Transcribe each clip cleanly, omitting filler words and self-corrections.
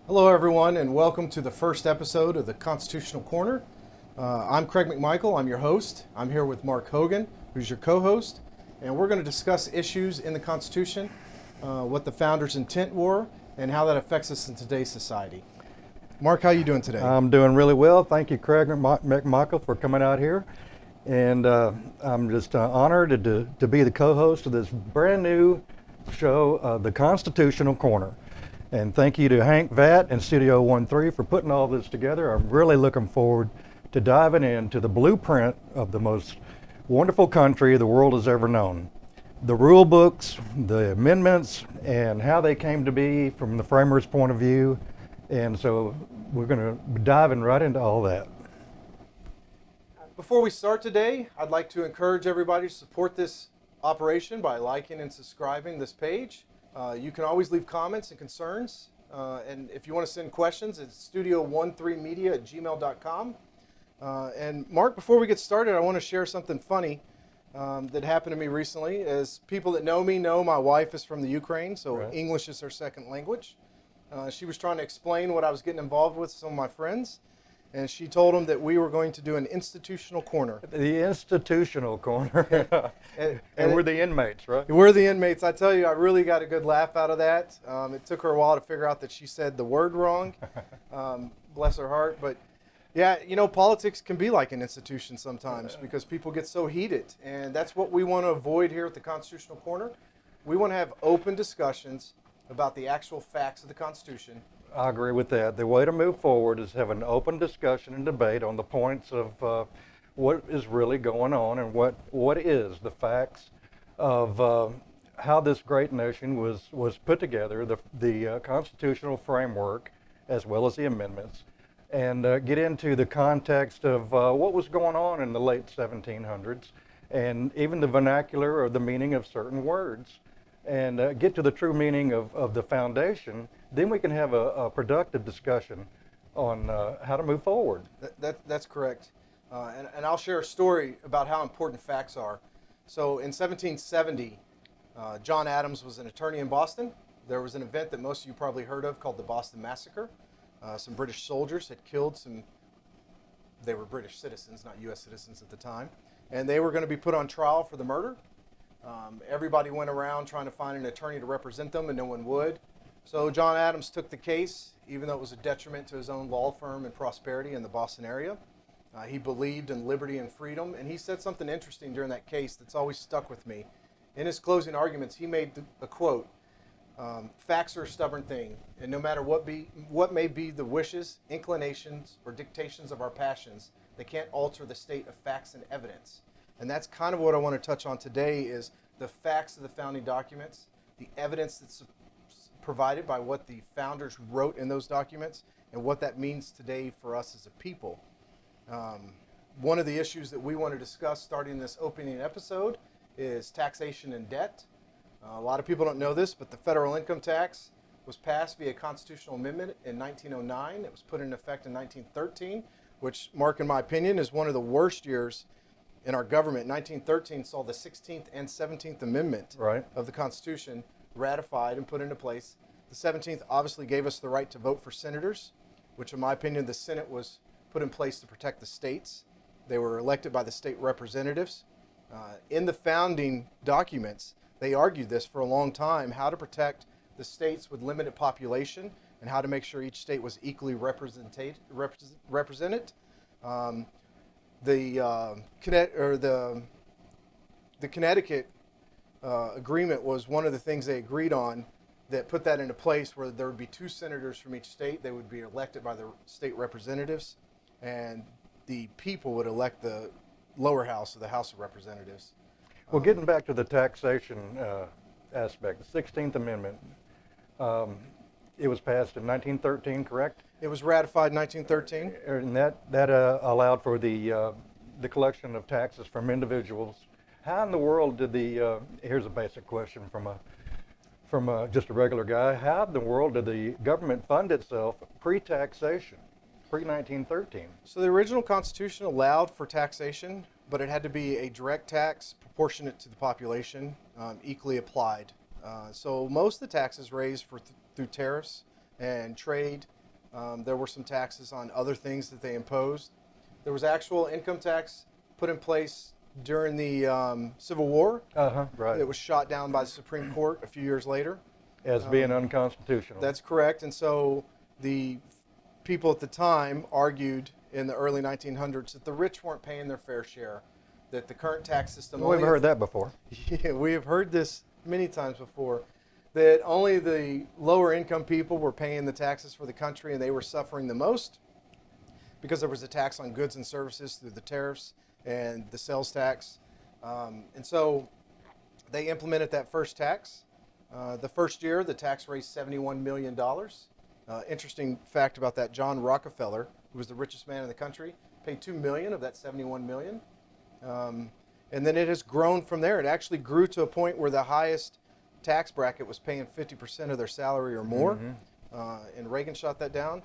Hello, everyone, and welcome to the first episode of the Constitutional Corner. I'm Craig McMichael. I'm your host. I'm here with Mark Hogan, who's your co-host, and we're going to discuss issues in the Constitution, what the founders' intent were, and how that affects us in today's society. Mark, how are you doing today? I'm doing really well. Thank you, Craig McMichael, for coming out here. And I'm just honored to be the co-host of this brand new show, The Constitutional Corner. And thank you to Hank Vatt and Studio 13 for putting all this together. I'm really looking forward to diving into the blueprint of the most wonderful country the world has ever known. The rule books, the amendments, and how they came to be from the framers' point of view. And so we're going to be diving right into all that. Before we start today, I'd like to encourage everybody to support this operation by liking and subscribing this page. You can always leave comments and concerns. And if you want to send questions, it's studio13media@gmail.com. And Mark, before we get started, I want to share something funny that happened to me recently. As people that know me know, my wife is from the Ukraine, so Right. English is her second language. She was trying to explain what I was getting involved with some of my friends, and she told them that we were going to do an institutional corner. The institutional corner. And we're the inmates, right? We're the inmates. I tell you, I really got a good laugh out of that. It took her a while to figure out that she said the word wrong. Bless her heart. But yeah, you know, politics can be like an institution sometimes because people get so heated. And that's what we want to avoid here at the Constitutional Corner. We want to have open discussions about the actual facts of the Constitution. I agree with that. The way to move forward is have an open discussion and debate on the points of what is really going on and what is the facts of how this great nation was put together, the constitutional framework as well as the amendments, and get into the context of what was going on in the late 1700s and even the vernacular or the meaning of certain words, and get to the true meaning of the foundation. Then we can have a productive discussion on how to move forward. That's correct. And I'll share a story about how important facts are. So in 1770, John Adams was an attorney in Boston. There was an event that most of you probably heard of called the Boston Massacre. Some British soldiers had killed they were British citizens, not U.S. citizens at the time, and they were going to be put on trial for the murder. Everybody went around trying to find an attorney to represent them, and no one would. So John Adams took the case, even though it was a detriment to his own law firm and prosperity in the Boston area. He believed in liberty and freedom, and he said something interesting during that case that's always stuck with me. In his closing arguments, he made a quote, "Facts are a stubborn thing, and no matter what may be the wishes, inclinations, or dictations of our passions, they can't alter the state of facts and evidence." And that's kind of what I want to touch on today is the facts of the founding documents, the evidence that's provided by what the founders wrote in those documents, and what that means today for us as a people. One of the issues that we want to discuss starting this opening episode is taxation and debt. A lot of people don't know this, but the federal income tax was passed via constitutional amendment in 1909. It was put in effect in 1913, which, Mark, in my opinion, is one of the worst years in our government. 1913 saw the 16th and 17th Amendment Right. of the Constitution ratified and put into place. The 17th obviously gave us the right to vote for senators, which in my opinion the Senate was put in place to protect the states. They were elected by the state representatives. In the founding documents, they argued this for a long time, how to protect the states with limited population and how to make sure each state was equally represented. The Connecticut agreement was one of the things they agreed on that put that into place, where there would be two senators from each state. They would be elected by the state representatives, and the people would elect the lower house of the House of Representatives. Well, getting back to the taxation aspect, the 16th Amendment, it was passed in 1913, correct? It was ratified in 1913. And that allowed for the collection of taxes from individuals. How in the world did here's a basic question from just a regular guy, how in the world did the government fund itself pre-taxation, pre-1913? So the original Constitution allowed for taxation, but it had to be a direct tax proportionate to the population, equally applied. So most of the taxes raised through tariffs and trade There were some taxes on other things that they imposed. There was actual income tax put in place during the Civil War. Right. It was shot down by the Supreme Court a few years later. As being unconstitutional. That's correct. And so the people at the time argued in the early 1900s that the rich weren't paying their fair share, that the current tax system... We've heard that before. Yeah, we have heard this many times before, that only the lower income people were paying the taxes for the country and they were suffering the most because there was a tax on goods and services through the tariffs and the sales tax. And so they implemented that first tax. The first year, the tax raised $71 million. Interesting fact about that, John Rockefeller, who was the richest man in the country, paid $2 million of that $71 million. And then it has grown from there. It actually grew to a point where the highest tax bracket was paying 50% of their salary or more. And Reagan shot that down.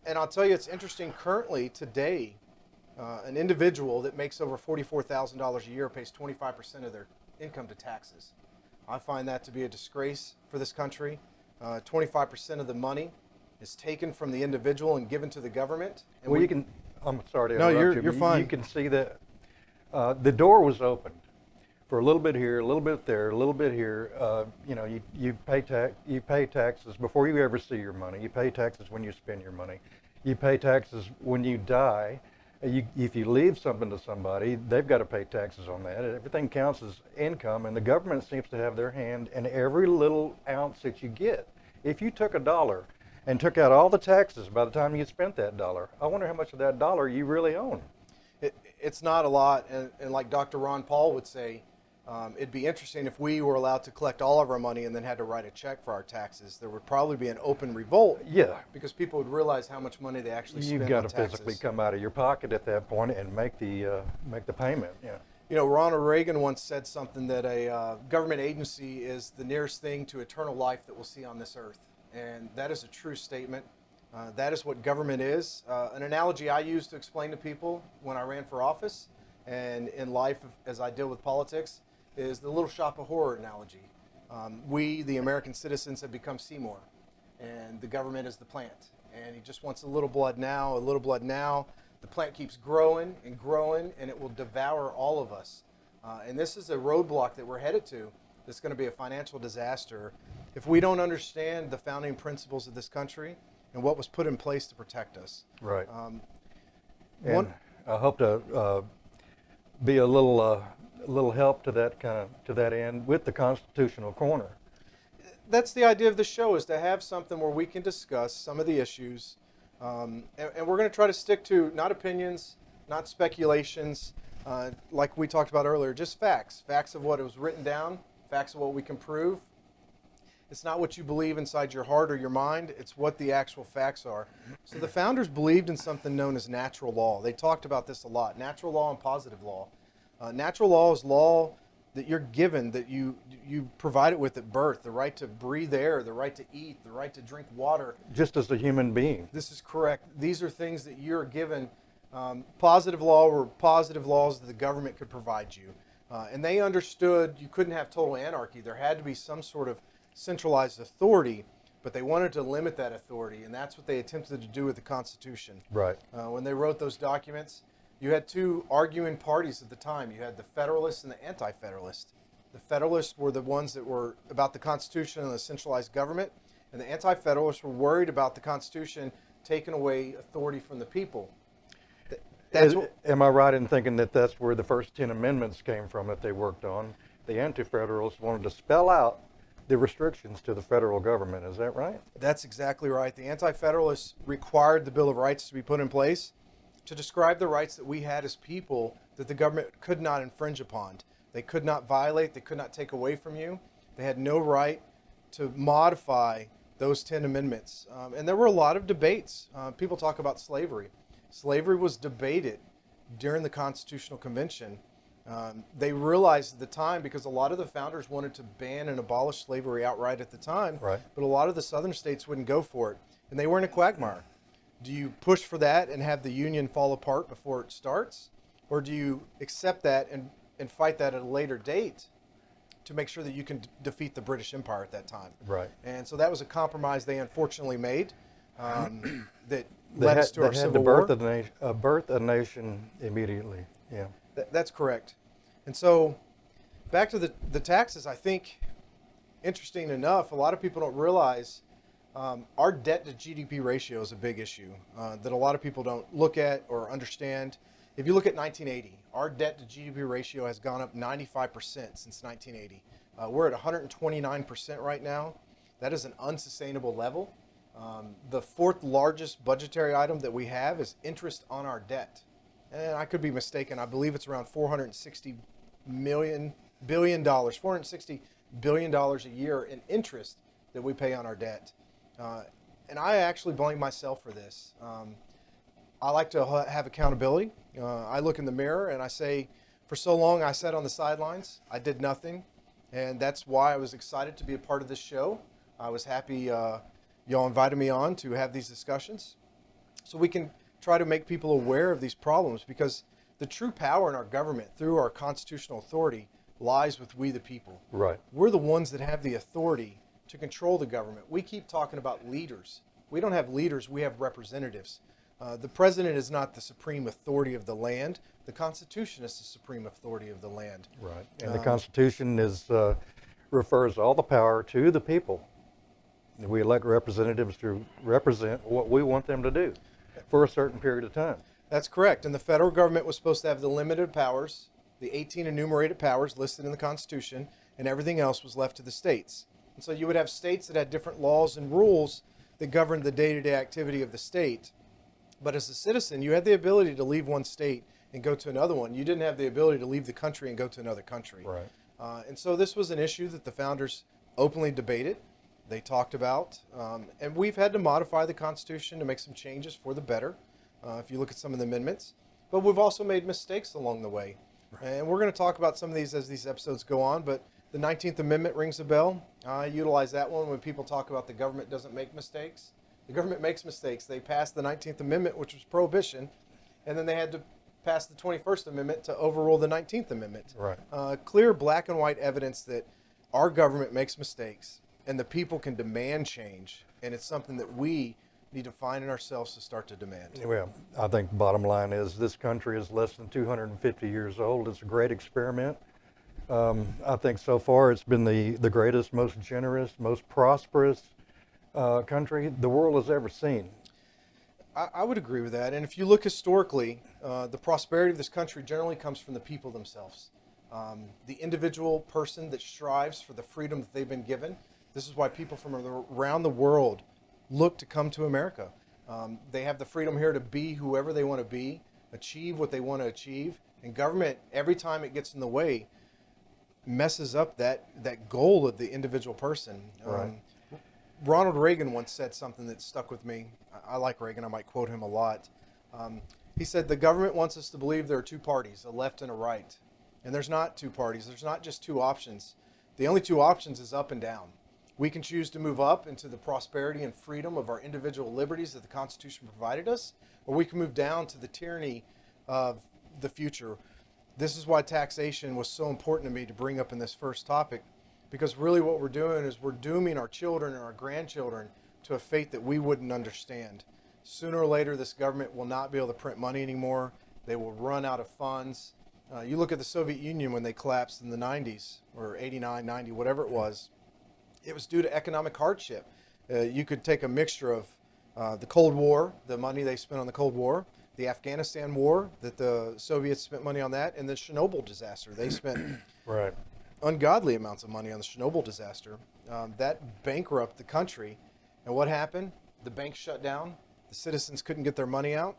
And I'll tell you, it's interesting, currently, today, an individual that makes over $44,000 a year pays 25% of their income to taxes. I find that to be a disgrace for this country. 25% of the money is taken from the individual and given to the government. And well, you can, I'm sorry to no, interrupt you. You're fine. You can see that the door was opened for a little bit here, a little bit there, a little bit here. You know, you pay taxes before you ever see your money. You pay taxes when you spend your money. You pay taxes when you die. If you leave something to somebody, they've got to pay taxes on that. Everything counts as income, and the government seems to have their hand in every little ounce that you get. If you took $1 and took out all the taxes by the time you spent that $1, I wonder how much of that $1 you really own. It's not a lot, and like Dr. Ron Paul would say, it'd be interesting if we were allowed to collect all of our money and then had to write a check for our taxes. There would probably be an open revolt. Yeah. Because people would realize how much money they actually spend on You've taxes. got to physically come out of your pocket at that point and make the payment. Yeah. You know, Ronald Reagan once said something that a government agency is the nearest thing to eternal life that we'll see on this earth. And that is a true statement. That is what government is. An analogy I use to explain to people when I ran for office and in life as I deal with politics is the Little Shop of Horror analogy. We, the American citizens, have become Seymour, and the government is the plant. And he just wants a little blood now, a little blood now. The plant keeps growing, and it will devour all of us. And this is a roadblock that we're headed to that's going to be a financial disaster if we don't understand the founding principles of this country and what was put in place to protect us. Right. And I hope to be a little help to that end with the Constitutional Corner. That's the idea of the show, is to have something where we can discuss some of the issues, and we're going to try to stick to not opinions, not speculations, like we talked about earlier, just facts of what was written down, facts of what we can prove. It's not what you believe inside your heart or your mind, it's what the actual facts are. So the founders believed in something known as natural law. They talked about this a lot, natural law and positive law. Natural law is law that you're given, that you provide it with at birth, the right to breathe air, the right to eat, the right to drink water. Just as a human being. This is correct. These are things that you're given. Positive law were positive laws that the government could provide you. And they understood you couldn't have total anarchy. There had to be some sort of centralized authority, but they wanted to limit that authority, and that's what they attempted to do with the Constitution. Right. When they wrote those documents, you had two arguing parties at the time. You had the Federalists and the Anti-Federalists. The Federalists were the ones that were about the Constitution and the centralized government, and the Anti-Federalists were worried about the Constitution taking away authority from the people. Am I right in thinking that that's where the first 10 amendments came from that they worked on? The Anti-Federalists wanted to spell out the restrictions to the federal government. Is that right? That's exactly right. The Anti-Federalists required the Bill of Rights to be put in place to describe the rights that we had as people that the government could not infringe upon. They could not violate, they could not take away from you. They had no right to modify those 10 amendments. And there were a lot of debates. People talk about slavery. Slavery was debated during the Constitutional Convention. They realized at the time, because a lot of the founders wanted to ban and abolish slavery outright at the time, right, but a lot of the southern states wouldn't go for it. And they were in a quagmire. Do you push for that and have the Union fall apart before it starts? Or do you accept that and fight that at a later date to make sure that you can defeat the British Empire at that time? Right. And so that was a compromise they unfortunately made. that led us to our Civil War. Birth a nation immediately. Yeah. That's correct. And so back to the taxes, I think, interesting enough, a lot of people don't realize our debt to GDP ratio is a big issue that a lot of people don't look at or understand. If you look at 1980, our debt to GDP ratio has gone up 95% since 1980. We're at 129% right now. That is an unsustainable level. The fourth largest budgetary item that we have is interest on our debt. And I could be mistaken. I believe it's around $460 billion a year in interest that we pay on our debt. And I actually blame myself for this. I like to have accountability. I look in the mirror and I say, for so long I sat on the sidelines. I did nothing. And that's why I was excited to be a part of this show. I was happy y'all invited me on to have these discussions so we can try to make people aware of these problems, because the true power in our government through our constitutional authority lies with we the people. Right. We're the ones that have the authority to control the government. We keep talking about leaders. We don't have leaders, we have representatives. The president is not the supreme authority of the land. The Constitution is the supreme authority of the land. Right. And the Constitution refers all the power to the people. We elect representatives to represent what we want them to do for a certain period of time. That's correct. And the federal government was supposed to have the limited powers, the 18 enumerated powers listed in the Constitution, and everything else was left to the states. And so you would have states that had different laws and rules that governed the day-to-day activity of the state. But as a citizen, you had the ability to leave one state and go to another one. You didn't have the ability to leave the country and go to another country. Right. And so this was an issue that the founders openly debated. They talked about, and we've had to modify the Constitution to make some changes for the better, if you look at some of the amendments. But we've also made mistakes along the way. Right. And we're going to talk about some of these as these episodes go on, but the 19th Amendment rings a bell. I utilize that one when people talk about the government doesn't make mistakes. The government makes mistakes. They passed the 19th Amendment, which was prohibition, and then they had to pass the 21st Amendment to overrule the 19th Amendment. Right. Clear black and white evidence that our government makes mistakes and the people can demand change, and it's something that we need to find in ourselves to start to demand. Well, I think the bottom line is this country is less than 250 years old. It's a great experiment. I think so far it's been the greatest, most generous, most prosperous country the world has ever seen. I would agree with that. And if you look historically, the prosperity of this country generally comes from the people themselves. The individual person that strives for the freedom that they've been given. This is why people from around the world look to come to America. They have the freedom here to be whoever they want to be, achieve what they want to achieve. And government, every time it gets in the way, messes up that goal of the individual person. Right. Ronald Reagan once said something that stuck with me. I like Reagan. I might quote him a lot. He said, the government wants us to believe there are two parties, a left and a right. And there's not two parties. There's not just two options. The only two options is up and down. We can choose to move up into the prosperity and freedom of our individual liberties that the Constitution provided us, or we can move down to the tyranny of the future. This is why taxation was so important to me to bring up in this first topic, because really what we're doing is we're dooming our children and our grandchildren to a fate that we wouldn't understand. Sooner or later, this government will not be able to print money anymore. They will run out of funds. You look at the Soviet Union when they collapsed in the 90s, or 89, 90, whatever it was due to economic hardship. You could take a mixture of the Cold War, the money they spent on the Cold War, the Afghanistan war, that the Soviets spent money on that, and the Chernobyl disaster. They spent Right. ungodly amounts of money on the Chernobyl disaster. That bankrupted the country. And what happened? The banks shut down. The citizens couldn't get their money out.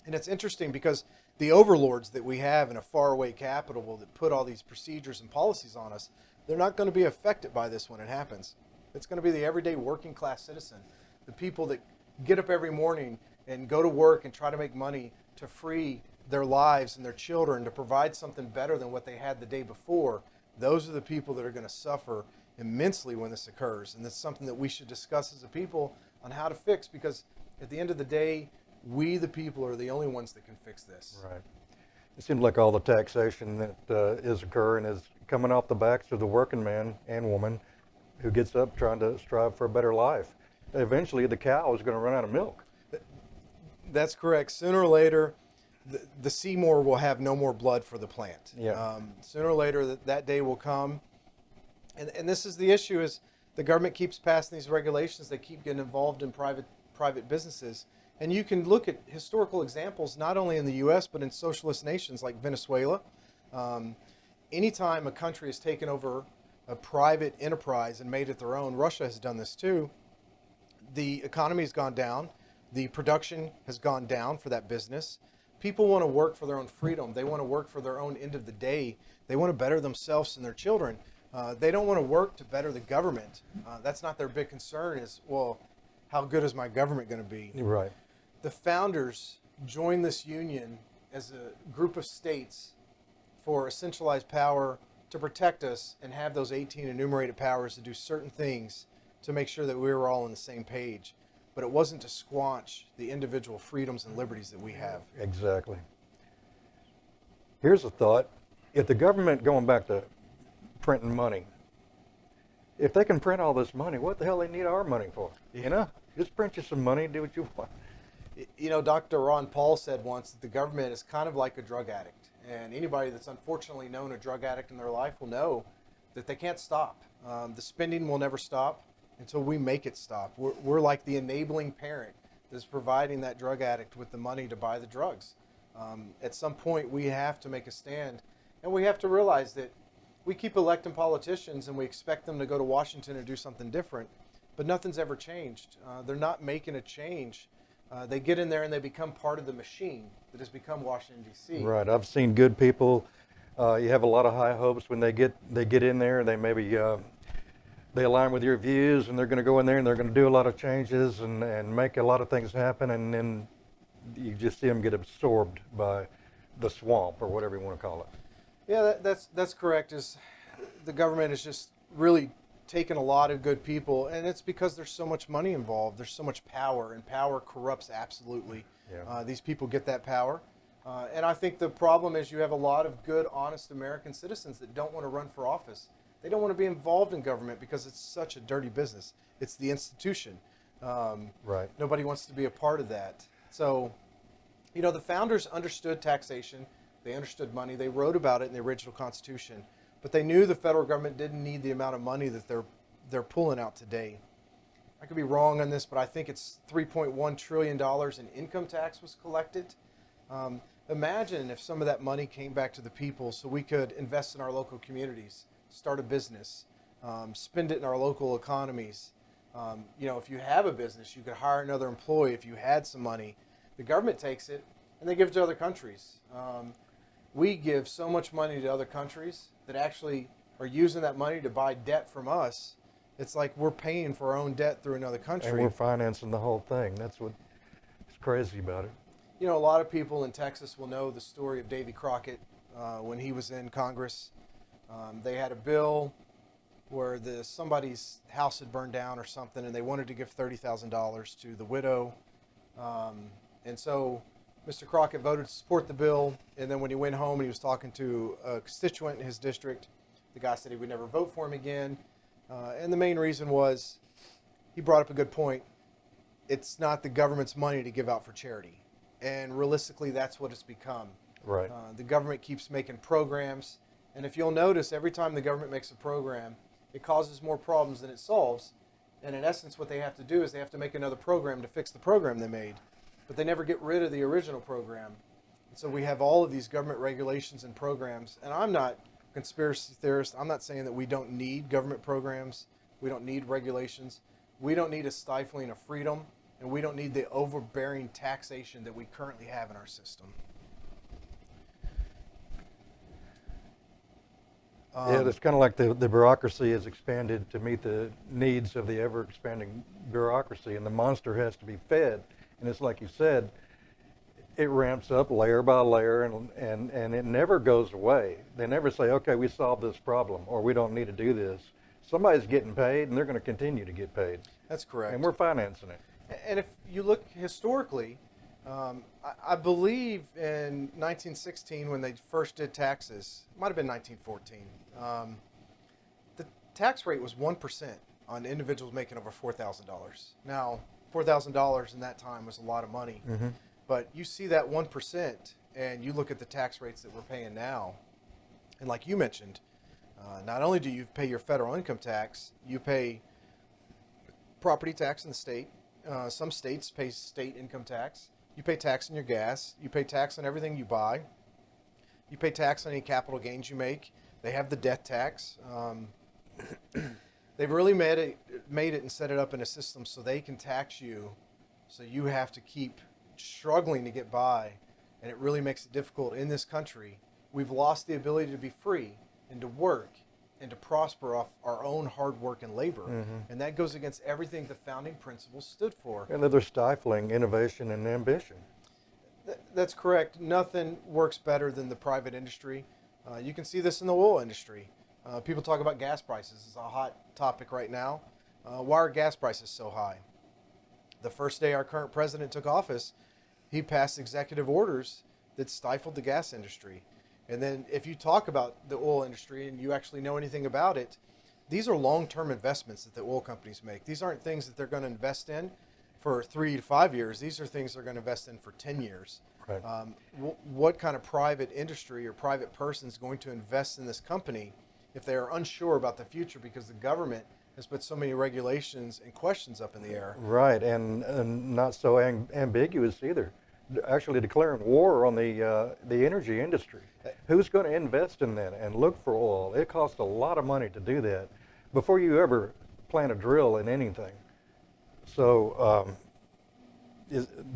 And it's interesting because the overlords that we have in a faraway capital that put all these procedures and policies on us, they're not going to be affected by this when it happens. It's going to be the everyday working class citizen, the people that get up every morning and go to work and try to make money to free their lives and their children, to provide something better than what they had the day before. Those are the people that are going to suffer immensely when this occurs. And it's something that we should discuss as a people on how to fix, because at the end of the day, we the people are the only ones that can fix this. Right. It seems like all the taxation that is occurring is coming off the backs of the working man and woman who gets up trying to strive for a better life. eventually the cow is going to run out of milk. That's correct. Sooner or later, the Seymour will have no more blood for the plant. Yeah. Sooner or later, that day will come. And this is the issue: is the government keeps passing these regulations. They keep getting involved in private businesses. And you can look at historical examples, not only in the U.S., but in socialist nations like Venezuela. Anytime a country has taken over a private enterprise and made it their own, Russia has done this too, the economy has gone down, the production has gone down for that business. People want to work for their own freedom. They want to work for their own end of the day. They want to better themselves and their children. They don't want to work to better the government. That's not their big concern is, well, how good is my government going to be? Right. The founders joined this union as a group of states for a centralized power to protect us and have those 18 enumerated powers to do certain things to make sure that we were all on the same page. But it wasn't to squash the individual freedoms and liberties that we have. Exactly. Here's a thought. If the government, going back to printing money, if they can print all this money, what the hell they need our money for? You know, just print you some money, do what you want. You know, Dr. Ron Paul said once that the government is kind of like a drug addict. And anybody that's unfortunately known a drug addict in their life will know that they can't stop. The spending will never stop until we make it stop. We're like the enabling parent that's providing that drug addict with the money to buy the drugs. At some point, we have to make a stand. And we have to realize that we keep electing politicians and we expect them to go to Washington and do something different. But nothing's ever changed. They're not making a change. They get in there and they become part of the machine that has become Washington, D.C. Right. I've seen good people. You have a lot of high hopes when they get in there. They maybe they align with your views, and they're going to go in there and they're going to do a lot of changes and make a lot of things happen. And then you just see them get absorbed by the swamp or whatever you want to call it. Yeah, that's correct. Is the government is just really taken a lot of good people, and it's because there's so much money involved. There's so much power, and power corrupts absolutely. Yeah. These people get that power. And I think the problem is you have a lot of good, honest American citizens that don't want to run for office. They don't want to be involved in government because it's such a dirty business. It's the institution. Right. Nobody wants to be a part of that. So, you know, the founders understood taxation. They understood money. They wrote about it in the original Constitution. But they knew the federal government didn't need the amount of money that they're pulling out today. I could be wrong on this, but I think it's $3.1 trillion in income tax was collected. Imagine if some of that money came back to the people so we could invest in our local communities, start a business, spend it in our local economies. You know, if you have a business, you could hire another employee if you had some money. The government takes it and they give it to other countries. We give so much money to other countries that actually are using that money to buy debt from us. It's like we're paying for our own debt through another country. And we're financing the whole thing. That's what's crazy about it. You know, a lot of people in Texas will know the story of Davy Crockett when he was in Congress. They had a bill where somebody's house had burned down or something, and they wanted to give $30,000 to the widow. And so Mr. Crockett voted to support the bill, and then when he went home and he was talking to a constituent in his district, the guy said he would never vote for him again. And the main reason was he brought up a good point. It's not the government's money to give out for charity. And realistically, that's what it's become. Right. The government keeps making programs. And if you'll notice, every time the government makes a program, it causes more problems than it solves. And in essence, what they have to do is they have to make another program to fix the program they made. But they never get rid of the original program. And so we have all of these government regulations and programs. And I'm not a conspiracy theorist. I'm not saying that we don't need government programs. We don't need regulations. We don't need a stifling of freedom. And we don't need the overbearing taxation that we currently have in our system. Yeah, it's kind of like the bureaucracy has expanded to meet the needs of the ever-expanding bureaucracy, and the monster has to be fed. And it's like you said, it ramps up layer by layer, and it never goes away. They never say, okay, we solved this problem, or we don't need to do this. Somebody's getting paid, and they're going to continue to get paid. That's correct. And we're financing it. And if you look historically, I believe in 1916 when they first did taxes, it might have been 1914, the tax rate was 1%. on individuals making over $4,000. Now, $4,000 in that time was a lot of money, but you see that 1% and you look at the tax rates that we're paying now, and like you mentioned, not only do you pay your federal income tax, you pay property tax in the state. Some states pay state income tax. You pay tax on your gas. You pay tax on everything you buy. You pay tax on any capital gains you make. They have the death tax. They've really made it and set it up in a system so they can tax you, so you have to keep struggling to get by, and it really makes it difficult in this country. We've lost the ability to be free and to work and to prosper off our own hard work and labor. And that goes against everything the founding principles stood for. And that they're stifling innovation and ambition. That's correct. Nothing works better than the private industry. You can see this in the oil industry. People talk about gas prices. It's a hot topic right now. Why are gas prices so high? The first day our current president took office, he passed executive orders that stifled the gas industry. And then if you talk about the oil industry and you actually know anything about it, these are long-term investments that the oil companies make. These aren't things that they're going to invest in for 3 to 5 years. These are things they're going to invest in for 10 years. Right. What kind of private industry or private person is going to invest in this company if they are unsure about the future because the government has put so many regulations and questions up in the air? Right, and not so ambiguous either. Actually declaring war on the energy industry. Who's going to invest in that and look for oil? It costs a lot of money to do that before you ever plant a drill in anything. So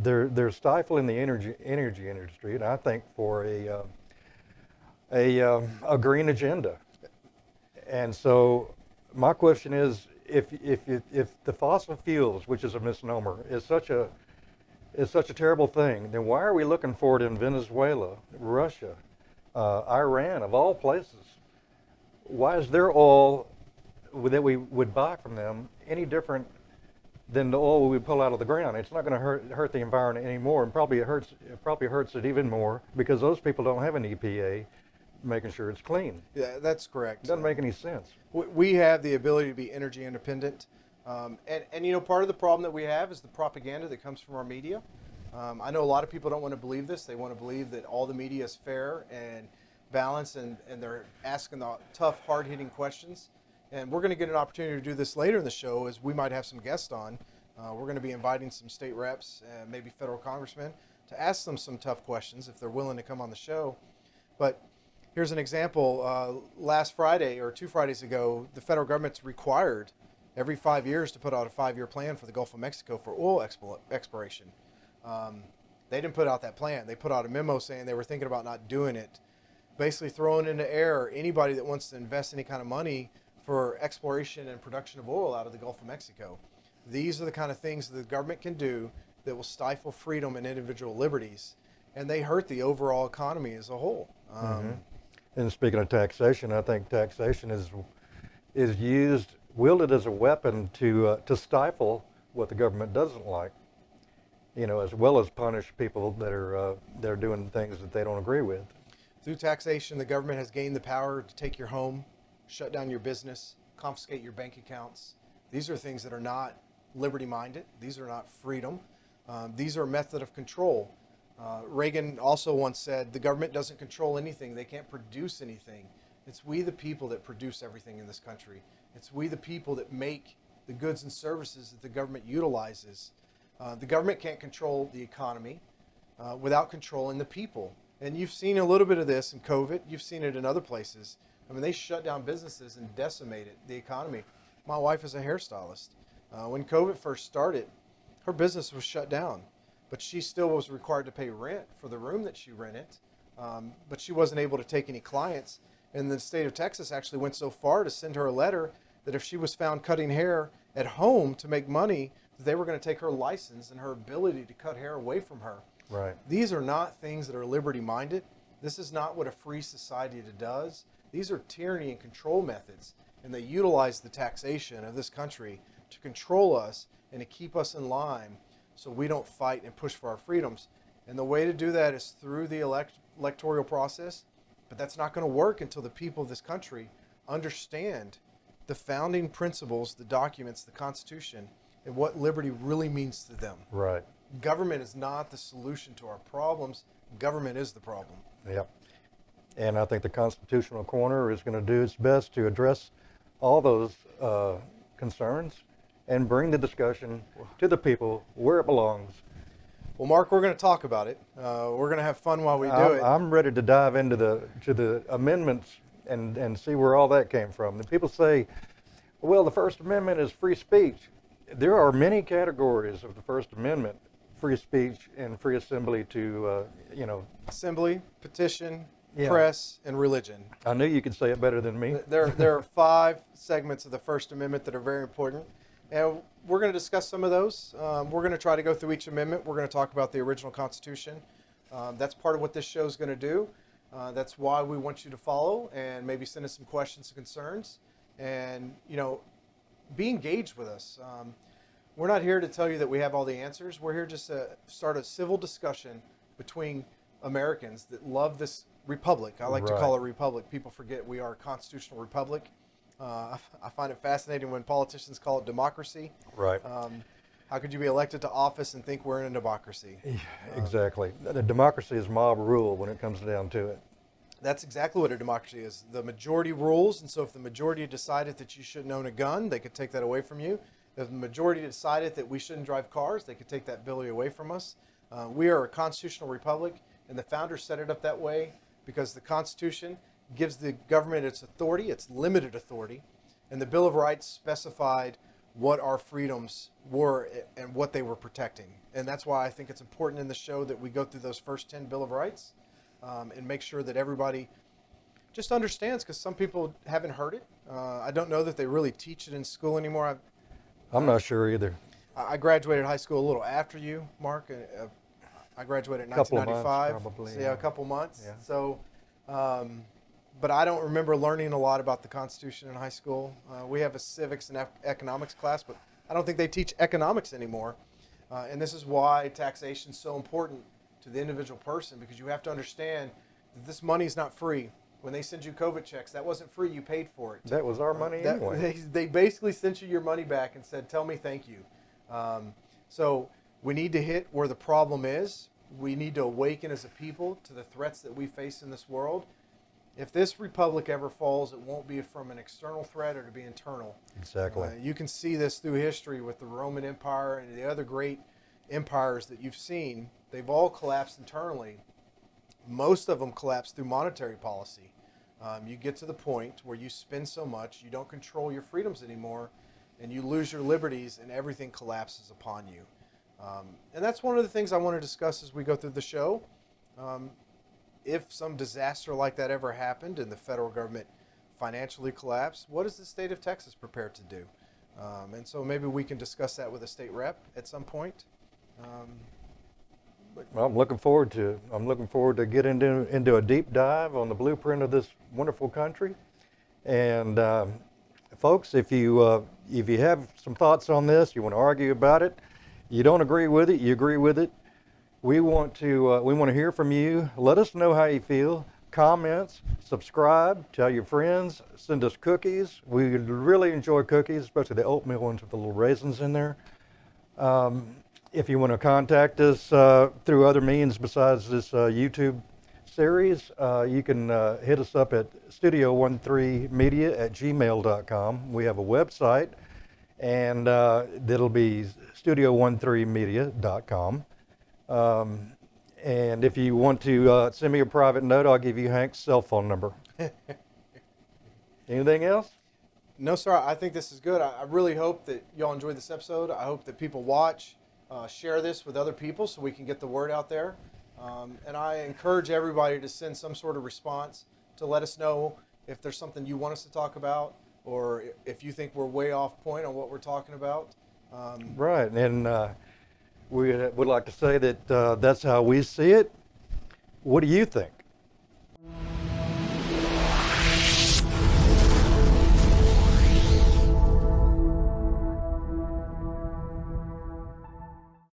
they're stifling the energy industry, and I think for a green agenda. And so my question is, if the fossil fuels, which is a misnomer, is such a terrible thing, then why are we looking for it in Venezuela, Russia, Iran, of all places? Why is their oil that we would buy from them any different than the oil we would pull out of the ground? It's not going to hurt the environment anymore, and probably hurts it even more because those people don't have an EPA making sure it's clean. Yeah, that's correct. Doesn't make any sense. We have the ability to be energy independent. And you know, part of the problem that we have is the propaganda that comes from our media. I know a lot of people don't want to believe this. They want to believe that all the media is fair and balanced, and they're asking the tough, hard-hitting questions. And we're going to get an opportunity to do this later in the show, as we might have some guests on. We're going to be inviting some state reps and maybe federal congressmen to ask them some tough questions if they're willing to come on the show. But here's an example. Last Friday or 2 Fridays ago, the federal government's required every 5 years to put out a 5-year plan for the Gulf of Mexico for oil exploration. They didn't put out that plan. They put out a memo saying they were thinking about not doing it, basically throwing into air anybody that wants to invest any kind of money for exploration and production of oil out of the Gulf of Mexico. These are the kind of things that the government can do that will stifle freedom and individual liberties, and they hurt the overall economy as a whole. And speaking of taxation, I think taxation is wielded as a weapon to stifle what the government doesn't like, you know, as well as punish people that are doing things that they don't agree with. Through taxation, the government has gained the power to take your home, shut down your business, confiscate your bank accounts. These are things that are not liberty-minded. These are not freedom. These are a method of control. Reagan also once said, the government doesn't control anything. They can't produce anything. It's we the people that produce everything in this country. It's we the people that make the goods and services that the government utilizes. The government can't control the economy without controlling the people. And you've seen a little bit of this in COVID. You've seen it in other places. I mean, they shut down businesses and decimated the economy. My wife is a hairstylist. When COVID first started, her business was shut down, but she still was required to pay rent for the room that she rented, but she wasn't able to take any clients. And the state of Texas actually went so far to send her a letter that if she was found cutting hair at home to make money, they were going to take her license and her ability to cut hair away from her. Right. These are not things that are liberty-minded. This is not what a free society does. These are tyranny and control methods, and they utilize the taxation of this country to control us and to keep us in line so we don't fight and push for our freedoms. And the way to do that is through the electoral process, but that's not going to work until the people of this country understand the founding principles, the documents, the Constitution, and what liberty really means to them. Right. Government is not the solution to our problems. Government is the problem. Yep. And I think the Constitutional Corner is going to do its best to address all those concerns and bring the discussion to the people where it belongs. Well, Mark, we're going to talk about it. We're going to have fun while we do it. I'm ready to dive into the amendments and see where all that came from. The people say, well, the First Amendment is free speech. There are many categories of the First Amendment: free speech and free assembly to, Assembly, petition, Yeah. press, and religion. I knew you could say it better than me. There are 5 segments of the First Amendment that are very important, and we're going to discuss some of those. We're going to try to go through each amendment. We're going to talk about the original Constitution. That's part of what this show is going to do. That's why we want you to follow and maybe send us some questions and concerns, and be engaged with us. We're not here to tell you that we have all the answers. We're here just to start a civil discussion between Americans that love this republic. I like to call it a republic. People forget we are a constitutional republic. I find it fascinating when politicians call it democracy. Right. How could you be elected to office and think we're in a democracy? Exactly. The democracy is mob rule when it comes down to it. That's exactly what a democracy is. The majority rules, and so if the majority decided that you shouldn't own a gun, they could take that away from you. If the majority decided that we shouldn't drive cars, they could take that ability away from us. We are a constitutional republic, and the founders set it up that way because the Constitution gives the government its authority, its limited authority, and the Bill of Rights specified what our freedoms were and what they were protecting. And that's why I think it's important in the show that we go through those first 10 Bill of Rights and make sure that everybody just understands, because some people haven't heard it. I don't know that they really teach it in school anymore. I'm not sure either. I graduated high school a little after you, Mark. I graduated in Couple of months, 1995. probably, So, yeah. a couple months. Yeah. So, but I don't remember learning a lot about the Constitution in high school. We have a civics and economics class, but I don't think they teach economics anymore. And this is why taxation is so important to the individual person, because you have to understand that this money is not free. When they send you COVID checks, that wasn't free. You paid for it. That was our money anyway. They basically sent you your money back and said, tell me thank you. So we need to hit where the problem is. We need to awaken as a people to the threats that we face in this world. If this republic ever falls, it won't be from an external threat or to be internal. Exactly. You can see this through history with the Roman Empire and the other great empires that you've seen. They've all collapsed internally. Most of them collapse through monetary policy. You get to the point where you spend so much, you don't control your freedoms anymore, and you lose your liberties, and everything collapses upon you. And that's one of the things I want to discuss as we go through the show. If some disaster like that ever happened and the federal government financially collapsed, what is the state of Texas prepared to do? And so maybe we can discuss that with a state rep at some point. Well, I'm looking forward to it. I'm looking forward to get into a deep dive on the blueprint of this wonderful country. And folks, if you have some thoughts on this, you want to argue about it, you don't agree with it, you agree with it, we want to hear from you. Let us know how you feel. Comments, subscribe, tell your friends, send us cookies. We really enjoy cookies, especially the oatmeal ones with the little raisins in there. If you want to contact us through other means besides this YouTube series, you can hit us up at studio13media@gmail.com. We have a website, and that'll be studio13media.com. And if you want to send me a private note, I'll give you Hank's cell phone number. Anything else? No, sir. I think this is good. I really hope that y'all enjoyed this episode. I hope that people watch. Share this with other people so we can get the word out there. And I encourage everybody to send some sort of response to let us know if there's something you want us to talk about, or if you think we're way off point on what we're talking about. Right, and we would like to say that that's how we see it. What do you think?